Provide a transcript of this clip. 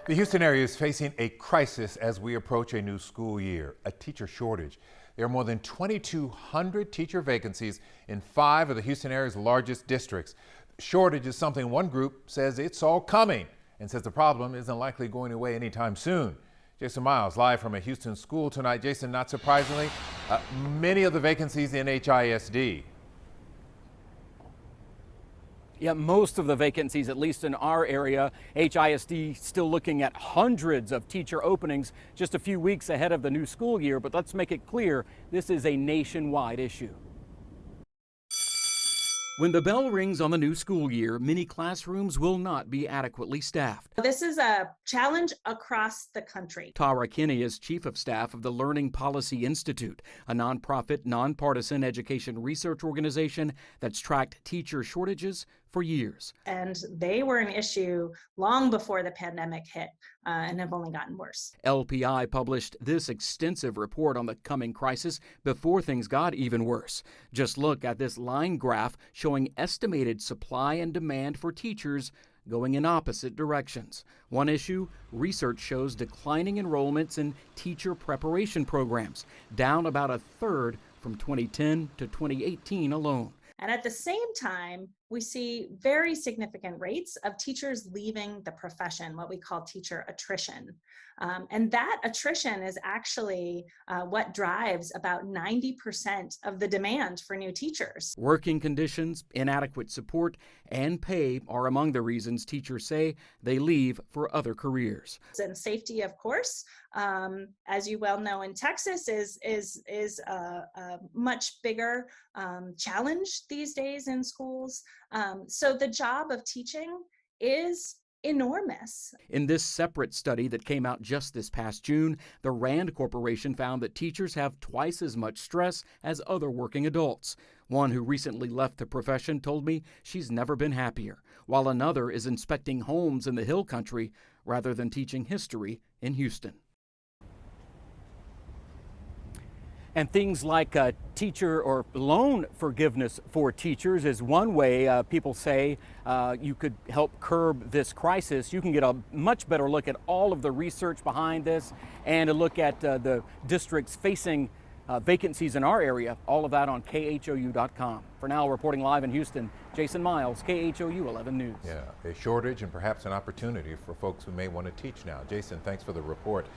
The Houston area is facing a crisis as we approach a new school year, a teacher shortage. There are more than 2,200 teacher vacancies in 5 of the Houston area's largest districts. The shortage is something one group says it's all coming and says the problem isn't likely going away anytime soon. Jason Miles live from a Houston school tonight. Jason, not surprisingly, many of the vacancies in HISD. Yeah, most of the vacancies, at least in our area. HISD still looking at hundreds of teacher openings just a few weeks ahead of the new school year. But let's make it clear, this is a nationwide issue. When the bell rings on the new school year, many classrooms will not be adequately staffed. This is a challenge across the country. Tara Kinney is chief of staff of the Learning Policy Institute, a nonprofit, nonpartisan education research organization that's tracked teacher shortages for years. And they were an issue long before the pandemic hit and have only gotten worse. LPI published this extensive report on the coming crisis before things got even worse. Just look at this line graph showing estimated supply and demand for teachers going in opposite directions. One issue, research shows declining enrollments in teacher preparation programs, down about a third from 2010 to 2018 alone. And at the same time, we see very significant rates of teachers leaving the profession, what we call teacher attrition. And that attrition is actually what drives about 90% of the demand for new teachers. Working conditions, inadequate support, and pay are among the reasons teachers say they leave for other careers. And safety, of course, as you well know in Texas, is a much bigger challenge these days in schools. So the job of teaching is enormous. In this separate study that came out just this past June, the Rand Corporation found that teachers have twice as much stress as other working adults. One who recently left the profession told me she's never been happier, while another is inspecting homes in the Hill Country rather than teaching history in Houston. And things like teacher or loan forgiveness for teachers is one way people say you could help curb this crisis. You can get a much better look at all of the research behind this and a look at the districts facing vacancies in our area. All of that on KHOU.com. For now, reporting live in Houston, Jason Miles, KHOU 11 News. Yeah, a shortage and perhaps an opportunity for folks who may want to teach now. Jason, thanks for the report.